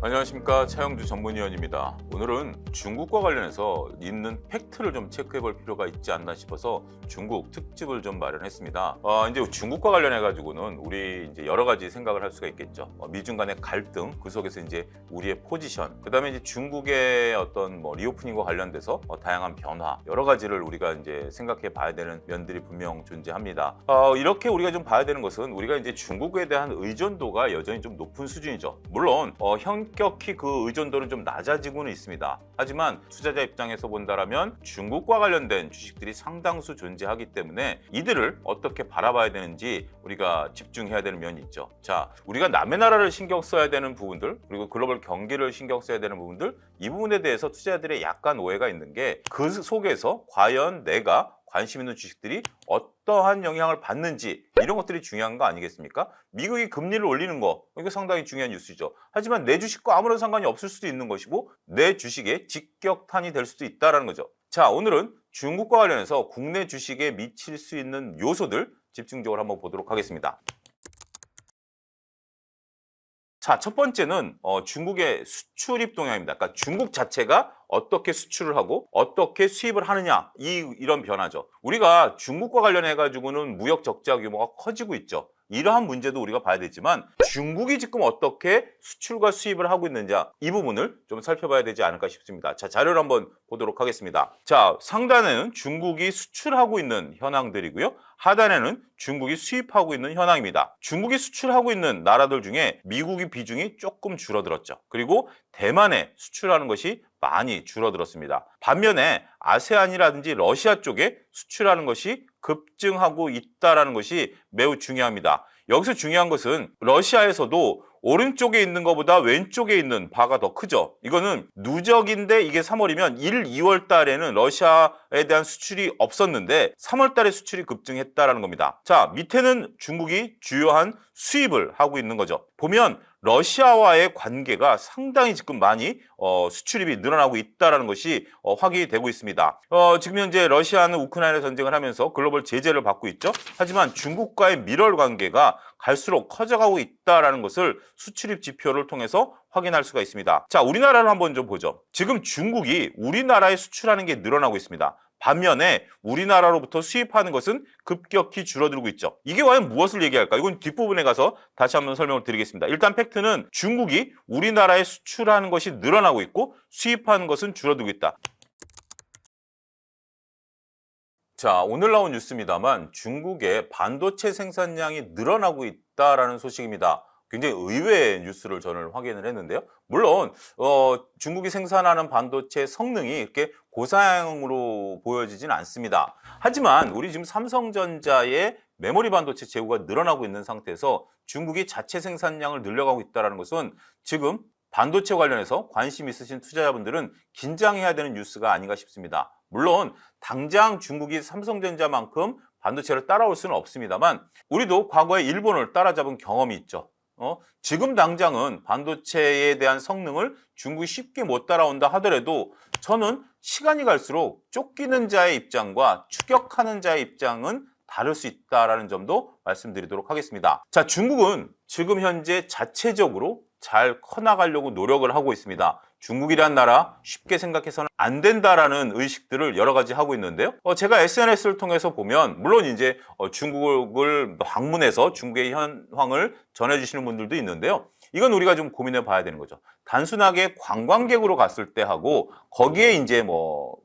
안녕하십니까, 차영주 전문위원입니다. 오늘은 중국과 관련해서 있는 팩트를 좀 체크해 볼 필요가 있지 않나 싶어서 중국 특집을 좀 마련했습니다. 이제 중국과 관련해 가지고는 우리 이제 여러 가지 생각을 할 수가 있겠죠. 미중 간의 갈등, 그 속에서 이제 우리의 포지션, 그다음에 이제 중국의 어떤 리오프닝과 관련돼서 다양한 변화, 여러 가지를 우리가 이제 생각해 봐야 되는 면들이 분명 존재합니다. 이렇게 우리가 좀 봐야 되는 것은 우리가 이제 중국에 대한 의존도가 여전히 좀 높은 수준이죠. 물론 현격히 그 의존도는 좀 낮아지고는 있습니다. 하지만 투자자 입장에서 본다라면 중국과 관련된 주식들이 상당수 존재하기 때문에 이들을 어떻게 바라봐야 되는지 우리가 집중해야 되는 면이 있죠. 자, 우리가 남의 나라를 신경 써야 되는 부분들, 그리고 글로벌 경기를 신경 써야 되는 부분들, 이 부분에 대해서 투자자들의 약간 오해가 있는 게 그 속에서 과연 내가 관심 있는 주식들이 어떠한 영향을 받는지, 이런 것들이 중요한 거 아니겠습니까? 미국이 금리를 올리는 거, 이거 상당히 중요한 뉴스죠. 하지만 내 주식과 아무런 상관이 없을 수도 있는 것이고 내 주식에 직격탄이 될 수도 있다는 거죠. 자, 오늘은 중국과 관련해서 국내 주식에 미칠 수 있는 요소들 집중적으로 한번 보도록 하겠습니다. 자, 첫 번째는 중국의 수출입 동향입니다. 그러니까 중국 자체가 어떻게 수출을 하고 어떻게 수입을 하느냐, 이런 변화죠. 우리가 중국과 관련해 가지고는 무역 적자 규모가 커지고 있죠. 이러한 문제도 우리가 봐야 되지만 중국이 지금 어떻게 수출과 수입을 하고 있는지, 이 부분을 좀 살펴봐야 되지 않을까 싶습니다. 자, 자료를 한번 보도록 하겠습니다. 자, 상단에는 중국이 수출하고 있는 현황들이고요. 하단에는 중국이 수입하고 있는 현황입니다. 중국이 수출하고 있는 나라들 중에 미국의 비중이 조금 줄어들었죠. 그리고 대만에 수출하는 것이 많이 줄어들었습니다. 반면에 아세안이라든지 러시아 쪽에 수출하는 것이 급증하고 있다는 것이 매우 중요합니다. 여기서 중요한 것은 러시아에서도 오른쪽에 있는 것보다 왼쪽에 있는 바가 더 크죠. 이거는 누적인데 이게 3월이면 1, 2월 달에는 러시아에 대한 수출이 없었는데 3월 달에 수출이 급증했다라는 겁니다. 자, 밑에는 중국이 주요한 수입을 하고 있는 거죠. 보면 러시아와의 관계가 상당히 지금 많이 수출입이 늘어나고 있다는 것이 확인이 되고 있습니다. 지금 현재 러시아는 우크라이나 전쟁을 하면서 글로벌 제재를 받고 있죠. 하지만 중국과의 밀월 관계가 갈수록 커져가고 있다는 것을 수출입 지표를 통해서 확인할 수가 있습니다. 자, 우리나라를 한번 좀 보죠. 지금 중국이 우리나라에 수출하는 게 늘어나고 있습니다. 반면에 우리나라로부터 수입하는 것은 급격히 줄어들고 있죠. 이게 과연 무엇을 얘기할까? 이건 뒷부분에 가서 다시 한번 설명을 드리겠습니다. 일단 팩트는 중국이 우리나라에 수출하는 것이 늘어나고 있고 수입하는 것은 줄어들고 있다. 자, 오늘 나온 뉴스입니다만 중국의 반도체 생산량이 늘어나고 있다라는 소식입니다. 굉장히 의외의 뉴스를 저는 확인을 했는데요. 물론 중국이 생산하는 반도체 성능이 이렇게 고사양으로 보여지진 않습니다. 하지만 우리 지금 삼성전자의 메모리 반도체 재고가 늘어나고 있는 상태에서 중국이 자체 생산량을 늘려가고 있다는 것은 지금 반도체 관련해서 관심 있으신 투자자분들은 긴장해야 되는 뉴스가 아닌가 싶습니다. 물론 당장 중국이 삼성전자만큼 반도체를 따라올 수는 없습니다만 우리도 과거에 일본을 따라잡은 경험이 있죠. 지금 당장은 반도체에 대한 성능을 중국이 쉽게 못 따라온다 하더라도 저는 시간이 갈수록 쫓기는 자의 입장과 추격하는 자의 입장은 다를 수 있다는 점도 말씀드리도록 하겠습니다. 자, 중국은 지금 현재 자체적으로 잘 커나가려고 노력을 하고 있습니다. 중국이란 나라 쉽게 생각해서는 안 된다라는 의식들을 여러 가지 하고 있는데요. 제가 SNS를 통해서 보면 물론 이제 중국을 방문해서 중국의 현황을 전해주시는 분들도 있는데요. 이건 우리가 좀 고민해 봐야 되는 거죠. 단순하게 관광객으로 갔을 때 하고 거기에 이제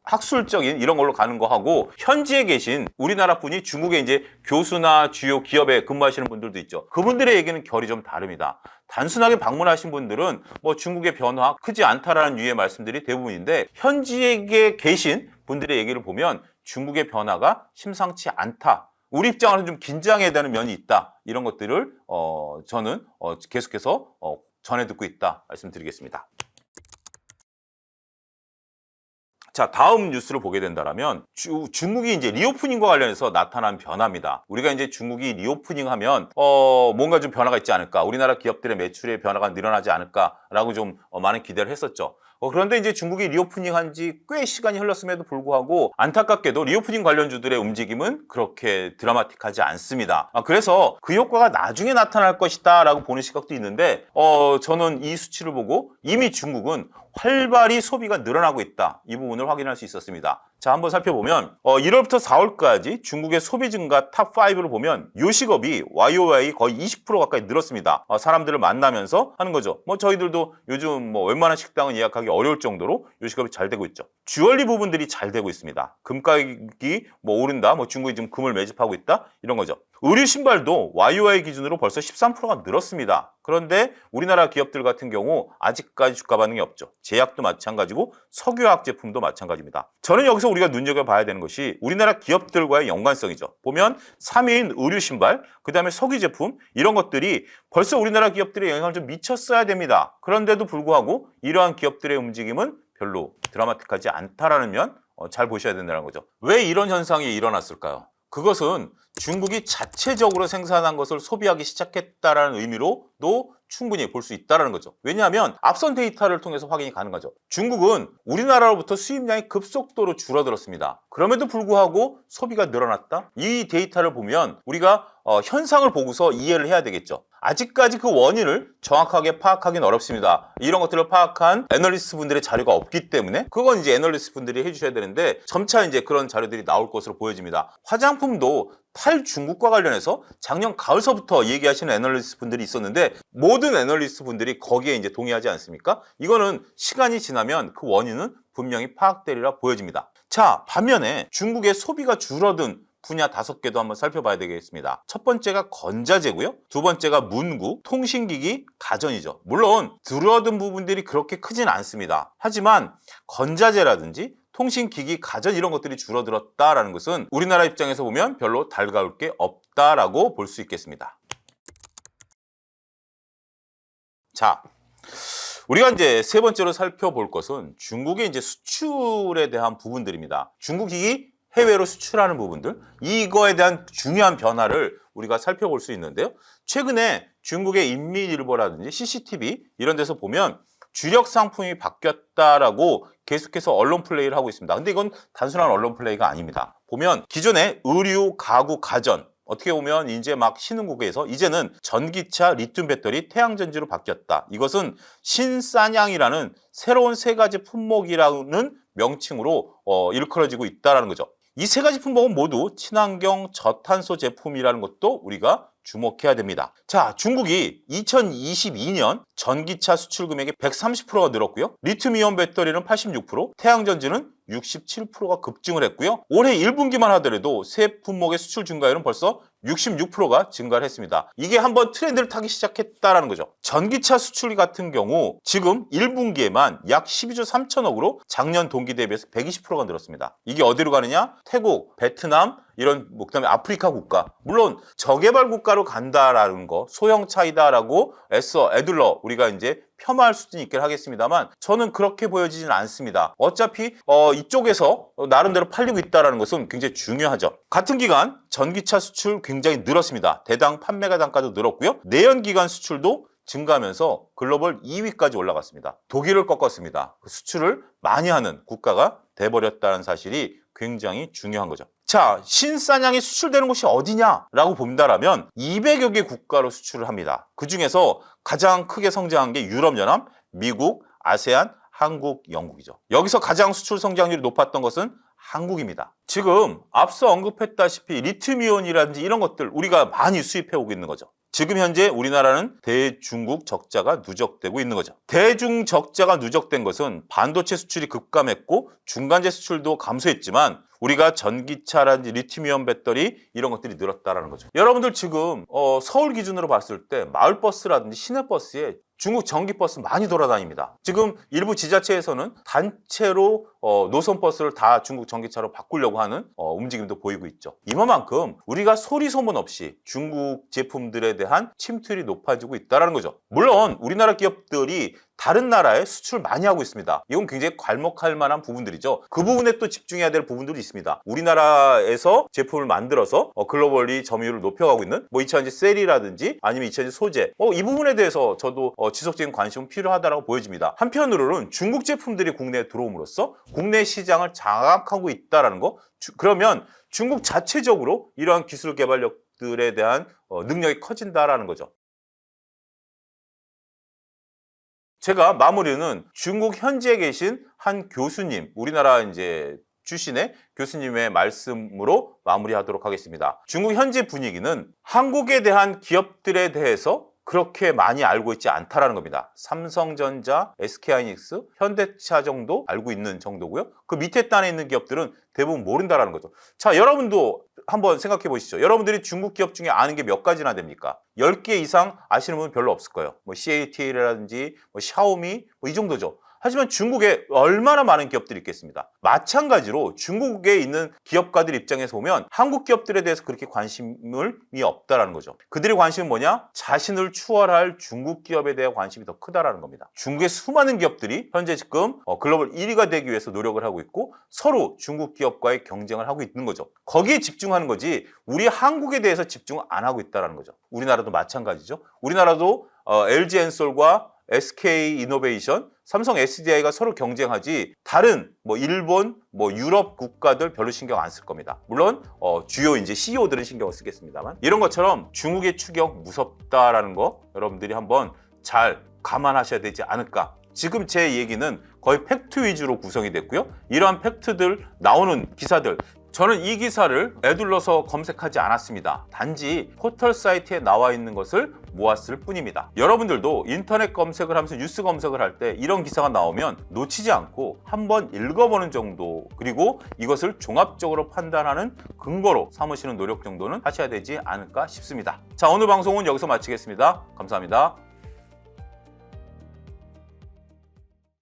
학술적인 이런 걸로 가는 거 하고 현지에 계신 우리나라 분이 중국에 이제 교수나 주요 기업에 근무하시는 분들도 있죠. 그분들의 얘기는 결이 좀 다릅니다. 단순하게 방문하신 분들은 중국의 변화 크지 않다라는 유의 말씀들이 대부분인데 현지에 계신 분들의 얘기를 보면 중국의 변화가 심상치 않다. 우리 입장에서는 좀 긴장해야 되는 면이 있다. 이런 것들을 저는 계속해서 전해 듣고 있다 말씀드리겠습니다. 자, 다음 뉴스를 보게 된다면 중국이 이제 리오프닝과 관련해서 나타난 변화입니다. 우리가 이제 중국이 리오프닝 하면 뭔가 좀 변화가 있지 않을까, 우리나라 기업들의 매출의 변화가 늘어나지 않을까라고 좀 많은 기대를 했었죠. 그런데 이제 중국이 리오프닝 한 지 꽤 시간이 흘렀음에도 불구하고 안타깝게도 리오프닝 관련주들의 움직임은 그렇게 드라마틱하지 않습니다. 그래서 그 효과가 나중에 나타날 것이다 라고 보는 시각도 있는데 저는 이 수치를 보고 이미 중국은 활발히 소비가 늘어나고 있다. 이 부분을 확인할 수 있었습니다. 자, 한번 살펴보면 1월부터 4월까지 중국의 소비 증가 탑5를 보면 요식업이 YOY 거의 20% 가까이 늘었습니다. 사람들을 만나면서 하는 거죠. 저희들도 요즘 웬만한 식당은 예약하기 어려울 정도로 요식업이 잘 되고 있죠. 주얼리 부분들이 잘 되고 있습니다. 금가격이 오른다, 중국이 지금 금을 매집하고 있다, 이런 거죠. 의류 신발도 YOY 기준으로 벌써 13%가 늘었습니다. 그런데 우리나라 기업들 같은 경우 아직까지 주가 반응이 없죠. 제약도 마찬가지고 석유화학 제품도 마찬가지입니다. 저는 여기서 우리가 눈여겨봐야 되는 것이 우리나라 기업들과의 연관성이죠. 보면 3위인 의류 신발, 그 다음에 석유 제품, 이런 것들이 벌써 우리나라 기업들의 영향을 좀 미쳤어야 됩니다. 그런데도 불구하고 이러한 기업들의 움직임은 별로 드라마틱하지 않다라는 면 잘 보셔야 된다는 거죠. 왜 이런 현상이 일어났을까요? 그것은 중국이 자체적으로 생산한 것을 소비하기 시작했다라는 의미로도 충분히 볼 수 있다는 거죠. 왜냐하면 앞선 데이터를 통해서 확인이 가능하죠. 중국은 우리나라로부터 수입량이 급속도로 줄어들었습니다. 그럼에도 불구하고 소비가 늘어났다? 이 데이터를 보면 우리가 현상을 보고서 이해를 해야 되겠죠. 아직까지 그 원인을 정확하게 파악하기는 어렵습니다. 이런 것들을 파악한 애널리스트 분들의 자료가 없기 때문에 그건 이제 애널리스트 분들이 해주셔야 되는데 점차 이제 그런 자료들이 나올 것으로 보여집니다. 화장품도 탈중국과 관련해서 작년 가을서부터 얘기하시는 애널리스트 분들이 있었는데 모든 애널리스트 분들이 거기에 이제 동의하지 않습니까? 이거는 시간이 지나면 그 원인은 분명히 파악되리라 보여집니다. 자, 반면에 중국의 소비가 줄어든 분야 5개도 한번 살펴봐야 되겠습니다. 첫 번째가 건자재고요. 두 번째가 문구, 통신기기, 가전이죠. 물론 줄어든 부분들이 그렇게 크진 않습니다. 하지만 건자재라든지 통신기기, 가전 이런 것들이 줄어들었다라는 것은 우리나라 입장에서 보면 별로 달가울 게 없다라고 볼 수 있겠습니다. 자, 우리가 이제 세 번째로 살펴볼 것은 중국의 이제 수출에 대한 부분들입니다. 중국이 해외로 수출하는 부분들, 이거에 대한 중요한 변화를 우리가 살펴볼 수 있는데요. 최근에 중국의 인민일보라든지 CCTV 이런 데서 보면 주력 상품이 바뀌었다라고 계속해서 언론 플레이를 하고 있습니다. 근데 이건 단순한 언론 플레이가 아닙니다. 보면 기존에 의류, 가구, 가전 어떻게 보면 이제 막 신흥국에서 이제는 전기차, 리튬 배터리, 태양전지로 바뀌었다. 이것은 신싸냥이라는 새로운 세 가지 품목이라는 명칭으로 일컬어지고 있다는 거죠. 이 세 가지 품목은 모두 친환경 저탄소 제품이라는 것도 우리가 주목해야 됩니다. 자, 중국이 2022년 전기차 수출 금액이 130%가 늘었고요. 리튬이온 배터리는 86%, 태양전지는 67%가 급증을 했고요. 올해 1분기만 하더라도 세 품목의 수출 증가율은 벌써 66%가 증가를 했습니다. 이게 한번 트렌드를 타기 시작했다는 거죠. 전기차 수출 같은 경우 지금 1분기에만 약 12조 3천억으로 작년 동기 대비해서 120%가 늘었습니다. 이게 어디로 가느냐? 태국, 베트남, 이런 그다음에 아프리카 국가, 물론 저개발 국가로 간다라는 거 소형 차이다라고 애둘러 우리가 이제 폄하할 수준이 있긴 하겠습니다만 저는 그렇게 보여지지는 않습니다. 어차피 이쪽에서 나름대로 팔리고 있다는 것은 굉장히 중요하죠. 같은 기간 전기차 수출 굉장히 늘었습니다. 대당 판매가 단가도 늘었고요. 내연기관 수출도 증가하면서 글로벌 2위까지 올라갔습니다. 독일을 꺾었습니다. 수출을 많이 하는 국가가 돼버렸다는 사실이 굉장히 중요한 거죠. 자, 신싸냥이 수출되는 곳이 어디냐라고 본다라면 200여 개 국가로 수출을 합니다. 그중에서 가장 크게 성장한 게 유럽연합, 미국, 아세안, 한국, 영국이죠. 여기서 가장 수출 성장률이 높았던 것은 한국입니다. 지금 앞서 언급했다시피 리튬이온이라든지 이런 것들 우리가 많이 수입해 오고 있는 거죠. 지금 현재 우리나라는 대중국 적자가 누적되고 있는 거죠. 대중 적자가 누적된 것은 반도체 수출이 급감했고 중간재 수출도 감소했지만 우리가 전기차라든지 리튬이온 배터리 이런 것들이 늘었다라는 거죠. 여러분들 지금 서울 기준으로 봤을 때 마을버스라든지 시내버스에 중국 전기버스 많이 돌아다닙니다. 지금 일부 지자체에서는 단체로 노선 버스를 다 중국 전기차로 바꾸려고 하는 움직임도 보이고 있죠. 이만큼 우리가 소리 소문 없이 중국 제품들에 대한 침투율이 높아지고 있다는 거죠. 물론 우리나라 기업들이 다른 나라에 수출 많이 하고 있습니다. 이건 굉장히 괄목할 만한 부분들이죠. 그 부분에 또 집중해야 될 부분들이 있습니다. 우리나라에서 제품을 만들어서 글로벌리 점유율을 높여가고 있는 이차전지 셀이라든지 아니면 이차전지 소재 이 부분에 대해서 저도 지속적인 관심은 필요하다고 보여집니다. 한편으로는 중국 제품들이 국내에 들어옴으로써 국내 시장을 장악하고 있다는 거. 그러면 중국 자체적으로 이러한 기술 개발력들에 대한 능력이 커진다라는 거죠. 제가 마무리는 중국 현지에 계신 한 교수님, 우리나라 이제 출신의 교수님의 말씀으로 마무리하도록 하겠습니다. 중국 현지 분위기는 한국에 대한 기업들에 대해서 그렇게 많이 알고 있지 않다라는 겁니다. 삼성전자, SK하이닉스, 현대차 정도 알고 있는 정도고요. 그 밑에 단에 있는 기업들은 대부분 모른다라는 거죠. 자, 여러분도 한번 생각해 보시죠. 여러분들이 중국 기업 중에 아는 게 몇 가지나 됩니까? 10개 이상 아시는 분은 별로 없을 거예요. CATL이라든지 샤오미 이 정도죠. 하지만 중국에 얼마나 많은 기업들이 있겠습니다. 마찬가지로 중국에 있는 기업가들 입장에서 보면 한국 기업들에 대해서 그렇게 관심이 없다라는 거죠. 그들의 관심은 뭐냐? 자신을 추월할 중국 기업에 대한 관심이 더 크다라는 겁니다. 중국의 수많은 기업들이 현재 지금 글로벌 1위가 되기 위해서 노력을 하고 있고 서로 중국 기업과의 경쟁을 하고 있는 거죠. 거기에 집중하는 거지 우리 한국에 대해서 집중을 안 하고 있다는 거죠. 우리나라도 마찬가지죠. 우리나라도 LG엔솔과 SK이노베이션, 삼성 SDI가 서로 경쟁하지 다른 일본, 유럽 국가들 별로 신경 안 쓸 겁니다. 물론 주요 이제 CEO들은 신경을 쓰겠습니다만 이런 것처럼 중국의 추격 무섭다라는 거 여러분들이 한번 잘 감안하셔야 되지 않을까. 지금 제 얘기는 거의 팩트 위주로 구성이 됐고요. 이러한 팩트들 나오는 기사들 저는 이 기사를 에둘러서 검색하지 않았습니다. 단지 포털 사이트에 나와 있는 것을 모았을 뿐입니다. 여러분들도 인터넷 검색을 하면서 뉴스 검색을 할 때 이런 기사가 나오면 놓치지 않고 한번 읽어보는 정도 그리고 이것을 종합적으로 판단하는 근거로 삼으시는 노력 정도는 하셔야 되지 않을까 싶습니다. 자, 오늘 방송은 여기서 마치겠습니다. 감사합니다.